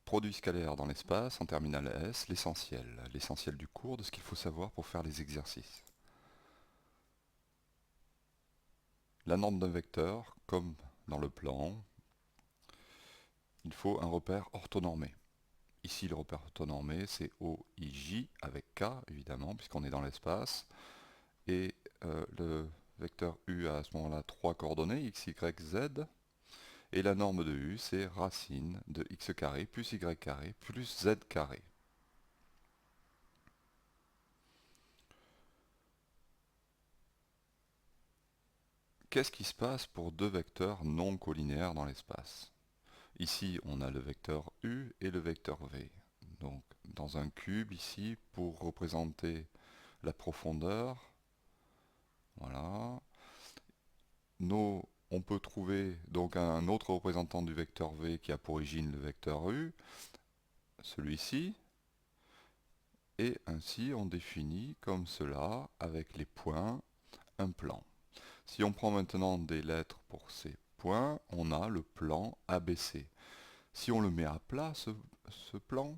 Produit scalaire dans l'espace, en terminale S, l'essentiel du cours, de ce qu'il faut savoir pour faire les exercices. La norme d'un vecteur, comme dans le plan, il faut un repère orthonormé. Ici, le repère orthonormé, c'est OIJ avec K, évidemment, puisqu'on est dans l'espace. Et le vecteur U a à ce moment-là 3 coordonnées, x, y, z. Et la norme de U, c'est racine de x carré plus y carré plus z carré. Qu'est-ce qui se passe pour deux vecteurs non colinéaires dans l'espace? Ici, on a le vecteur U et le vecteur V. Donc, dans un cube, ici, pour représenter la profondeur, voilà, on peut trouver donc un autre représentant du vecteur V qui a pour origine le vecteur U, celui-ci, et ainsi on définit comme cela, avec les points, un plan. Si on prend maintenant des lettres pour ces points, on a le plan ABC. Si on le met à plat, ce plan,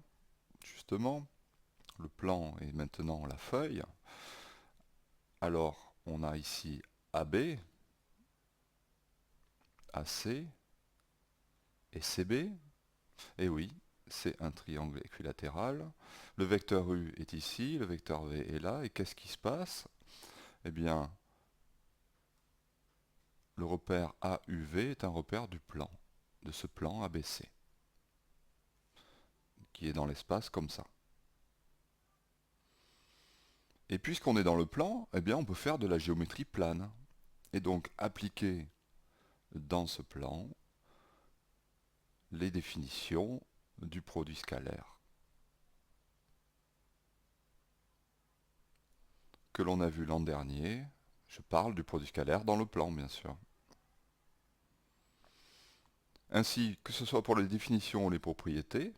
justement, le plan est maintenant la feuille, alors on a ici AB, AC et CB. Et oui, c'est un triangle équilatéral. Le vecteur U est ici, le vecteur V est là, et qu'est-ce qui se passe? Eh bien, le repère AUV est un repère du plan, de ce plan ABC, qui est dans l'espace comme ça. Et puisqu'on est dans le plan, eh bien on peut faire de la géométrie plane. Et donc appliquer dans ce plan les définitions du produit scalaire que l'on a vu l'an dernier. Je parle du produit scalaire dans le plan, bien sûr. Ainsi, que ce soit pour les définitions ou les propriétés,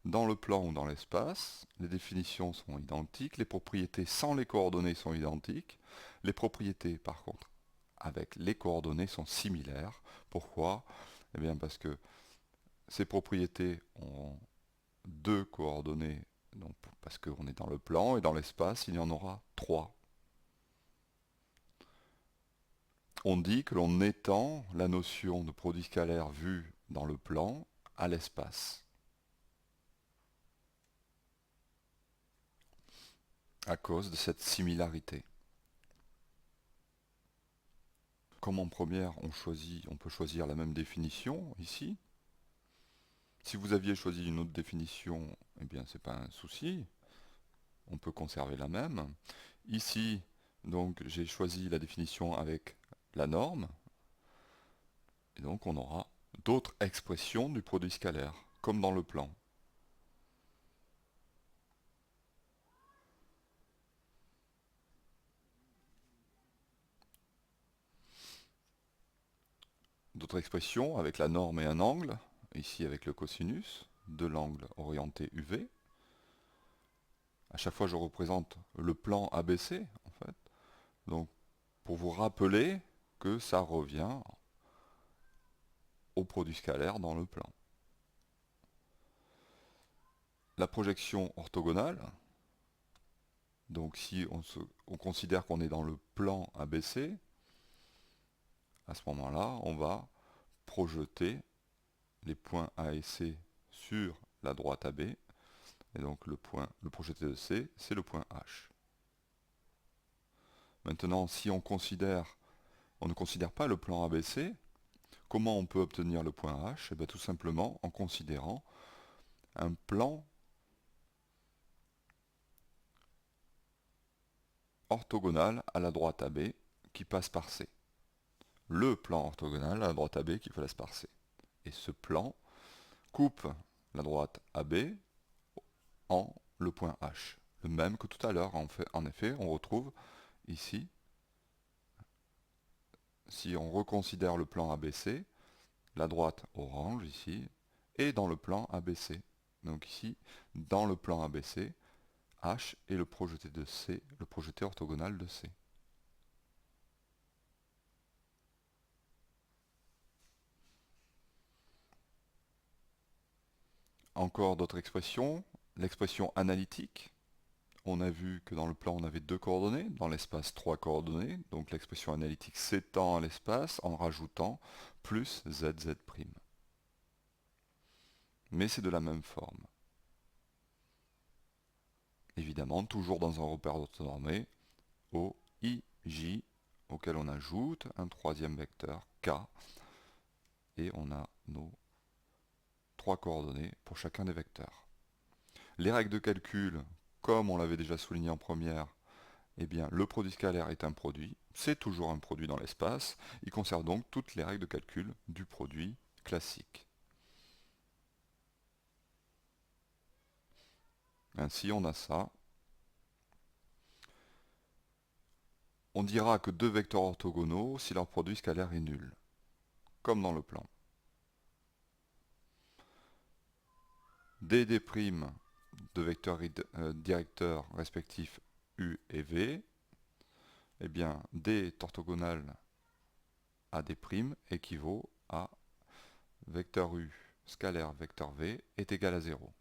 dans le plan ou dans l'espace, les définitions sont identiques, les propriétés sans les coordonnées sont identiques, les propriétés, par contre, avec les coordonnées sont similaires. Pourquoi? Eh bien parce que ces propriétés ont deux coordonnées, donc parce qu'on est dans le plan, et dans l'espace, il y en aura trois. On dit que l'on étend la notion de produit scalaire vu dans le plan à l'espace, à cause de cette similarité. Comme en première, on peut choisir la même définition ici. Si vous aviez choisi une autre définition, eh bien c'est pas un souci, on peut conserver la même. Ici, donc j'ai choisi la définition avec la norme, et donc on aura d'autres expressions du produit scalaire, comme dans le plan. D'autres expressions avec la norme et un angle, ici avec le cosinus, de l'angle orienté UV. À chaque fois je représente le plan ABC, en fait. Donc pour vous rappeler que ça revient au produit scalaire dans le plan. La projection orthogonale, donc si on considère qu'on est dans le plan ABC, à ce moment-là, on va projeter les points A et C sur la droite AB, et donc le projeté de C, c'est le point H. Maintenant, si on ne considère pas le plan ABC, comment on peut obtenir le point H? Eh bien, tout simplement en considérant un plan orthogonal à la droite AB qui passe par C. Le plan orthogonal à la droite AB qui passe par C. Et ce plan coupe la droite AB en le point H. Le même que tout à l'heure. En effet, on retrouve ici, si on reconsidère le plan ABC, la droite orange ici, est dans le plan ABC. Donc ici, dans le plan ABC, H est le projeté de C, le projeté orthogonal de C. Encore d'autres expressions. L'expression analytique. On a vu que dans le plan on avait 2 coordonnées, dans l'espace 3 coordonnées. Donc l'expression analytique s'étend à l'espace en rajoutant plus zz'. Mais c'est de la même forme. Évidemment, toujours dans un repère orthonormé, O, I, J, auquel on ajoute un troisième vecteur, K, et on a nos 3 coordonnées pour chacun des vecteurs. Les règles de calcul, comme on l'avait déjà souligné en première, eh bien, le produit scalaire est un produit, c'est toujours un produit dans l'espace, il conserve donc toutes les règles de calcul du produit classique. Ainsi, on a ça. On dira que deux vecteurs orthogonaux si leur produit scalaire est nul, comme dans le plan. D des primes de vecteurs directeurs respectifs U et V, eh bien, D est orthogonal à D' équivaut à vecteur U scalaire vecteur V est égal à 0.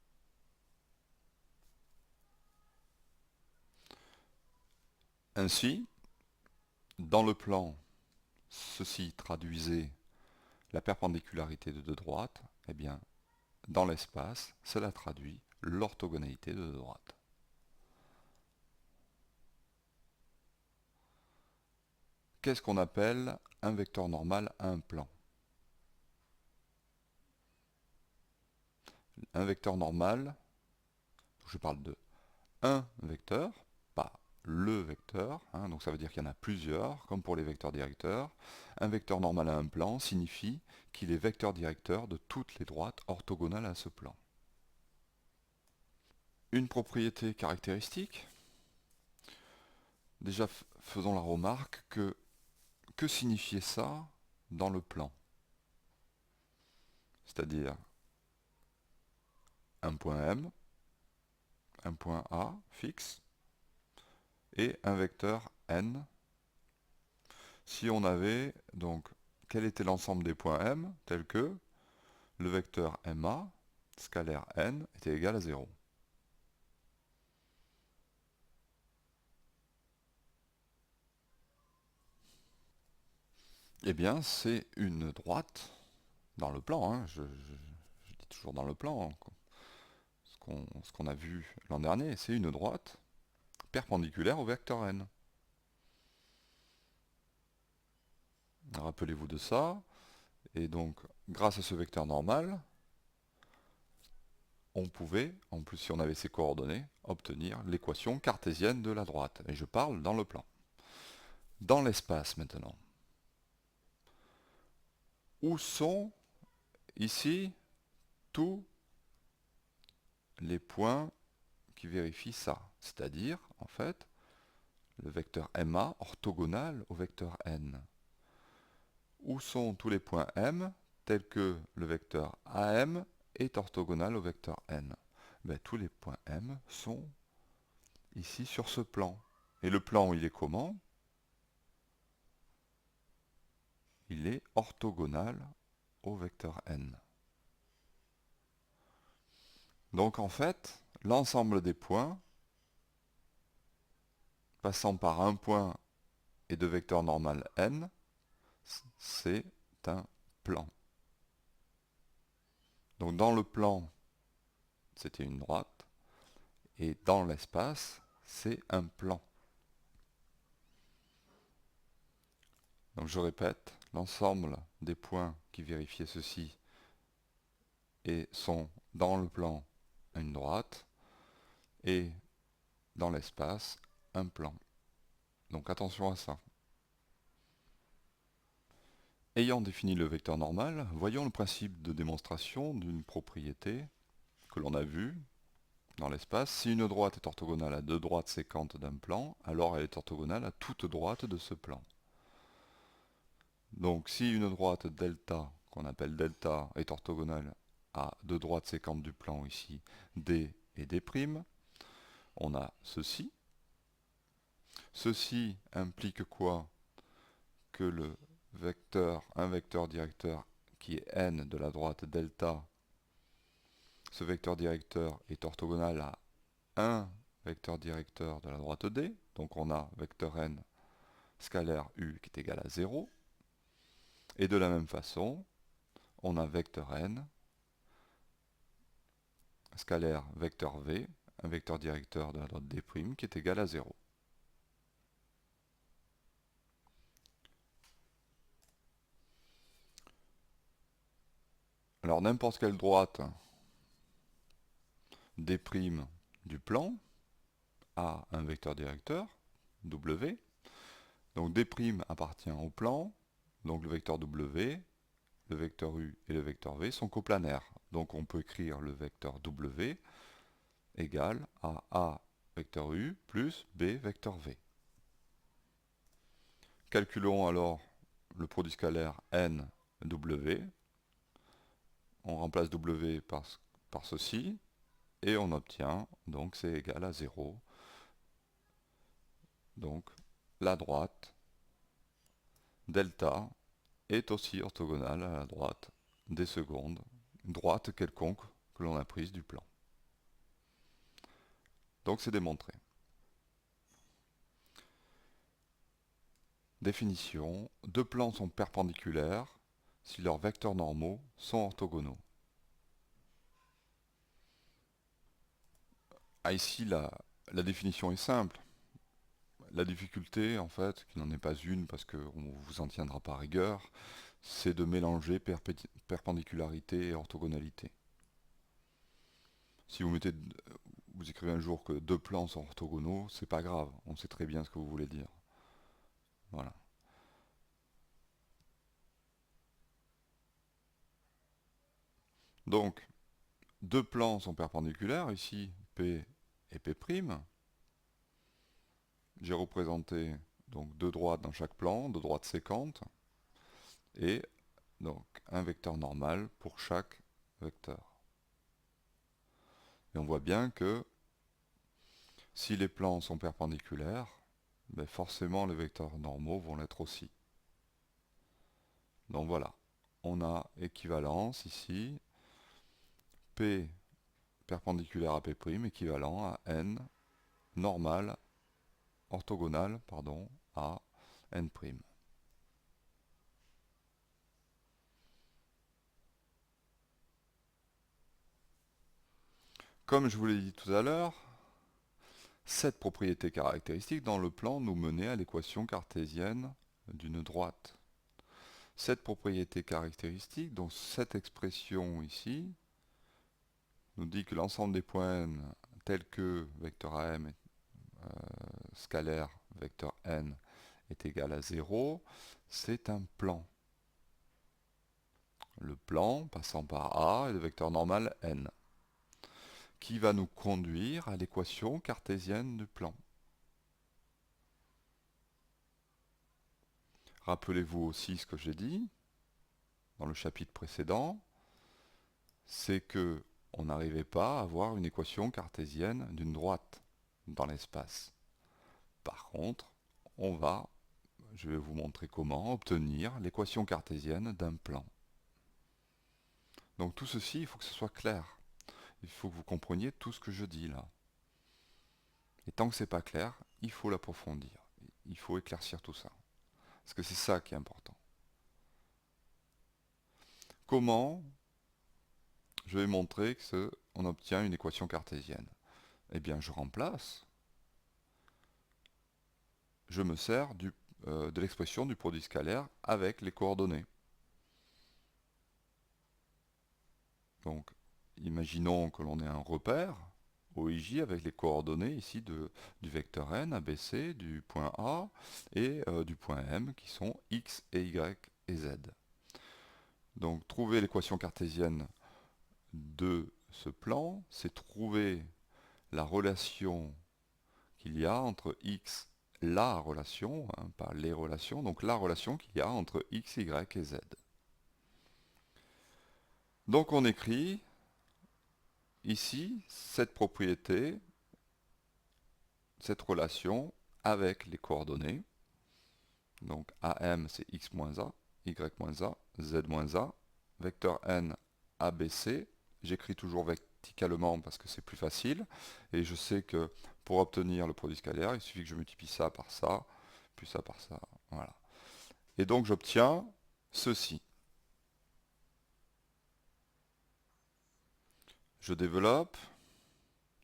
Ainsi, dans le plan, ceci traduisait la perpendicularité de deux droites, eh bien, dans l'espace, cela traduit l'orthogonalité de deux droites. Qu'est-ce qu'on appelle un vecteur normal à un plan? Un vecteur normal, je parle de un vecteur, pas le vecteur, hein, donc ça veut dire qu'il y en a plusieurs, comme pour les vecteurs directeurs. Un vecteur normal à un plan signifie qu'il est vecteur directeur de toutes les droites orthogonales à ce plan. Une propriété caractéristique, déjà faisons la remarque que signifiait ça dans le plan? C'est-à-dire un point M, un point A fixe, et un vecteur n. Si on avait, donc, quel était l'ensemble des points M, tel que le vecteur MA, scalaire n, était égal à 0. Eh bien, c'est une droite, dans le plan, hein, je dis toujours dans le plan, hein, ce qu'on a vu l'an dernier, c'est une droite perpendiculaire au vecteur n. Rappelez-vous de ça, et donc, grâce à ce vecteur normal, on pouvait, en plus si on avait ces coordonnées, obtenir l'équation cartésienne de la droite. Et je parle dans le plan. Dans l'espace maintenant. Où sont ici tous les points qui vérifient ça? C'est-à-dire, en fait, le vecteur MA orthogonal au vecteur n. Où sont tous les points M tels que le vecteur AM est orthogonal au vecteur n? Ben, tous les points M sont ici sur ce plan. Et le plan, il est comment? Il est orthogonal au vecteur n. Donc en fait, l'ensemble des points, passant par un point et de vecteurs normal n, c'est un plan. Donc dans le plan, c'était une droite, et dans l'espace, c'est un plan. Donc je répète, l'ensemble des points qui vérifiaient ceci et sont dans le plan une droite, et dans l'espace, un plan. Donc attention à ça. Ayant défini le vecteur normal, voyons le principe de démonstration d'une propriété que l'on a vue dans l'espace. Si une droite est orthogonale à deux droites séquentes d'un plan, alors elle est orthogonale à toute droite de ce plan. Donc si une droite delta, qu'on appelle delta, est orthogonale à deux droites séquentes du plan ici, D et D', on a ceci. Ceci implique quoi? Que le vecteur, un vecteur directeur qui est n de la droite delta ce vecteur directeur est orthogonal à un vecteur directeur de la droite D, donc on a vecteur n scalaire u qui est égal à 0, et de la même façon, on a vecteur n scalaire vecteur v, un vecteur directeur de la droite D' qui est égal à 0. Alors n'importe quelle droite D' du plan a un vecteur directeur, W. Donc D' appartient au plan, donc le vecteur W, le vecteur U et le vecteur V sont coplanaires. Donc on peut écrire le vecteur W égale à A vecteur U plus B vecteur V. Calculons alors le produit scalaire N W. On remplace W par ceci et on obtient, donc c'est égal à 0. Donc la droite delta est aussi orthogonale à la droite des secondes, droite quelconque que l'on a prise du plan. Donc c'est démontré. Définition, deux plans sont perpendiculaires si leurs vecteurs normaux sont orthogonaux. Ici, la définition est simple. La difficulté, en fait, qui n'en est pas une parce qu'on ne vous en tiendra pas rigueur, c'est de mélanger perpendicularité et orthogonalité. Si vous écrivez un jour que deux plans sont orthogonaux, c'est pas grave, on sait très bien ce que vous voulez dire. Voilà. Donc, deux plans sont perpendiculaires, ici P et P'. J'ai représenté donc deux droites dans chaque plan, deux droites séquentes, et donc un vecteur normal pour chaque vecteur. Et on voit bien que si les plans sont perpendiculaires, ben forcément les vecteurs normaux vont l'être aussi. Donc voilà, on a équivalence ici, P perpendiculaire à P' équivalent à N normal, orthogonal, pardon, à N'. Comme je vous l'ai dit tout à l'heure, cette propriété caractéristique dans le plan nous menait à l'équation cartésienne d'une droite. Cette propriété caractéristique, donc cette expression ici, nous dit que l'ensemble des points n tels que vecteur am scalaire vecteur n est égal à 0, c'est un plan. Le plan passant par A est le vecteur normal n, qui va nous conduire à l'équation cartésienne du plan. Rappelez-vous aussi ce que j'ai dit dans le chapitre précédent, c'est que on n'arrivait pas à avoir une équation cartésienne d'une droite dans l'espace. Par contre, je vais vous montrer comment obtenir l'équation cartésienne d'un plan. Donc tout ceci, il faut que ce soit clair. Il faut que vous compreniez tout ce que je dis là. Et tant que ce n'est pas clair, il faut l'approfondir. Il faut éclaircir tout ça. Parce que c'est ça qui est important. Comment je vais montrer qu'on obtient une équation cartésienne? Eh bien, je remplace. Je me sers de l'expression du produit scalaire avec les coordonnées. Donc, imaginons que l'on ait un repère, OIJ, avec les coordonnées ici du vecteur n, ABC, du point A et du point M, qui sont x et y et z. Donc, trouver l'équation cartésienne de ce plan, c'est trouver la relation qu'il y a entre x, la relation, hein, pas les relations, donc la relation qu'il y a entre x, y et z. Donc on écrit ici cette propriété, cette relation avec les coordonnées. Donc AM c'est x moins a, y moins a, z moins a, vecteur n ABC, j'écris toujours verticalement parce que c'est plus facile. Et je sais que pour obtenir le produit scalaire, il suffit que je multiplie ça, puis ça par ça. Voilà. Et donc j'obtiens ceci. Je développe,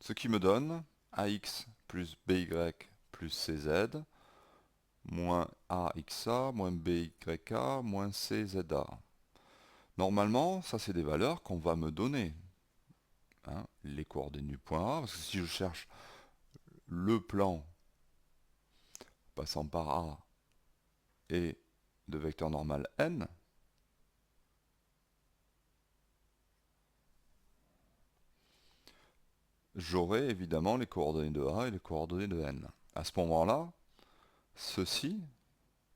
ce qui me donne ax plus by plus cz, moins axa, moins byka, moins cza. Normalement, ça c'est des valeurs qu'on va me donner. Hein, les coordonnées du point A, parce que si je cherche le plan passant par A et de vecteur normal n, j'aurai évidemment les coordonnées de A et les coordonnées de n. À ce moment-là, ceci,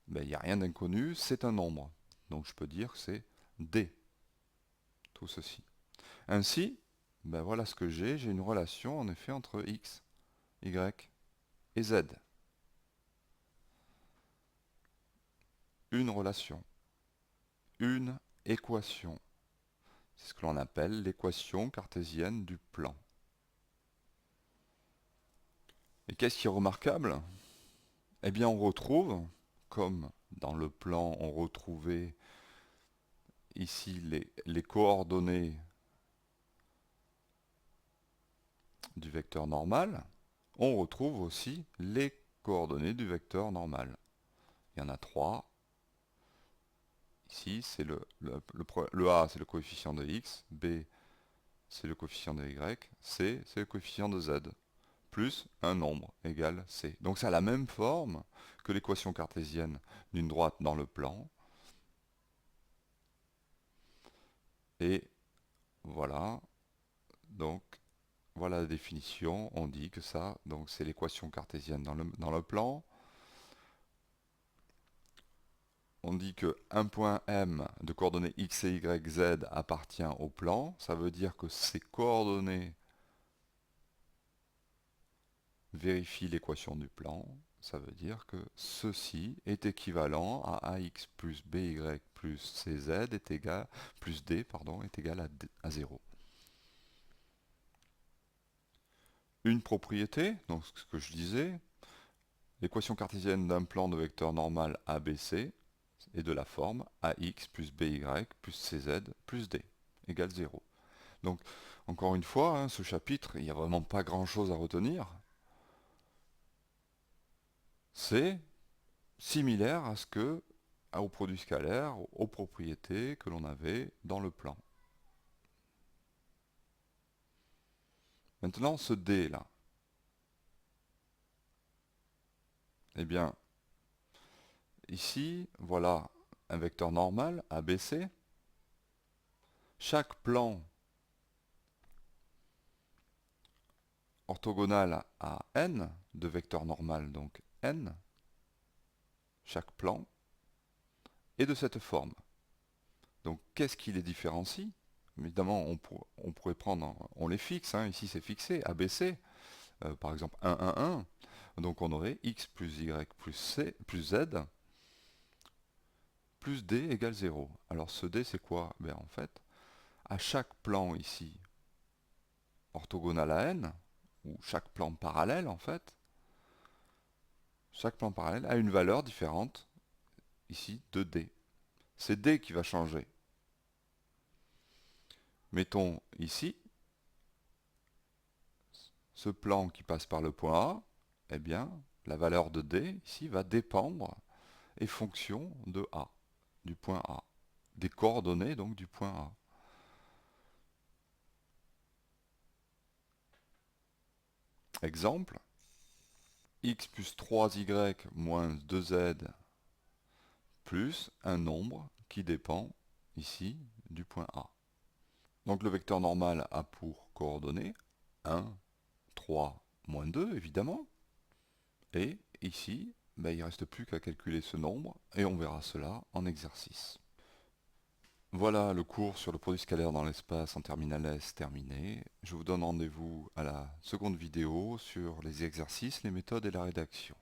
il n'y a rien d'inconnu, c'est un nombre. Donc je peux dire que c'est D, tout ceci. Ainsi, voilà ce que j'ai une relation en effet entre x, y et z. Une relation, une équation. C'est ce que l'on appelle l'équation cartésienne du plan. Et qu'est-ce qui est remarquable? Eh bien on retrouve, comme dans le plan on retrouvait ici les coordonnées du vecteur normal, on retrouve aussi les coordonnées du vecteur normal. Il y en a 3. Ici, c'est le A, c'est le coefficient de x, B, c'est le coefficient de y, C, c'est le coefficient de z, plus un nombre égal c. Donc ça a la même forme que l'équation cartésienne d'une droite dans le plan. Et voilà, donc voilà la définition, on dit que ça, donc c'est l'équation cartésienne dans le plan. On dit que un point M de coordonnées x et y, z appartient au plan. Ça veut dire que ces coordonnées vérifient l'équation du plan. Ça veut dire que ceci est équivalent à ax plus by plus cz est égal, plus d, pardon, est égal à 0. Une propriété, donc ce que je disais, l'équation cartésienne d'un plan de vecteur normal ABC est de la forme ax plus by plus cz plus d égale 0. Donc, encore une fois, hein, ce chapitre, il n'y a vraiment pas grand-chose à retenir. C'est similaire à ce que, au produit scalaire, aux propriétés que l'on avait dans le plan. Maintenant, ce D là, eh bien, ici, voilà un vecteur normal, ABC. Chaque plan orthogonal à n, de vecteur normal, donc n, chaque plan, est de cette forme. Donc, qu'est-ce qui les différencie? Évidemment, on pourrait prendre, on les fixe, hein, ici c'est fixé, ABC, par exemple 1, 1, 1. Donc on aurait x plus y plus z plus d égale 0. Alors ce d c'est quoi? En fait, à chaque plan ici, orthogonal à n, ou chaque plan parallèle en fait, chaque plan parallèle a une valeur différente, ici, de d. C'est d qui va changer. Mettons ici, ce plan qui passe par le point A, eh bien, la valeur de d, ici, va dépendre et fonction de A, du point A, des coordonnées donc du point A. Exemple, x plus 3y moins 2z plus un nombre qui dépend ici du point A. Donc le vecteur normal a pour coordonnées 1, 3, moins 2 évidemment. Et ici, il ne reste plus qu'à calculer ce nombre et on verra cela en exercice. Voilà le cours sur le produit scalaire dans l'espace en terminale S terminé. Je vous donne rendez-vous à la seconde vidéo sur les exercices, les méthodes et la rédaction.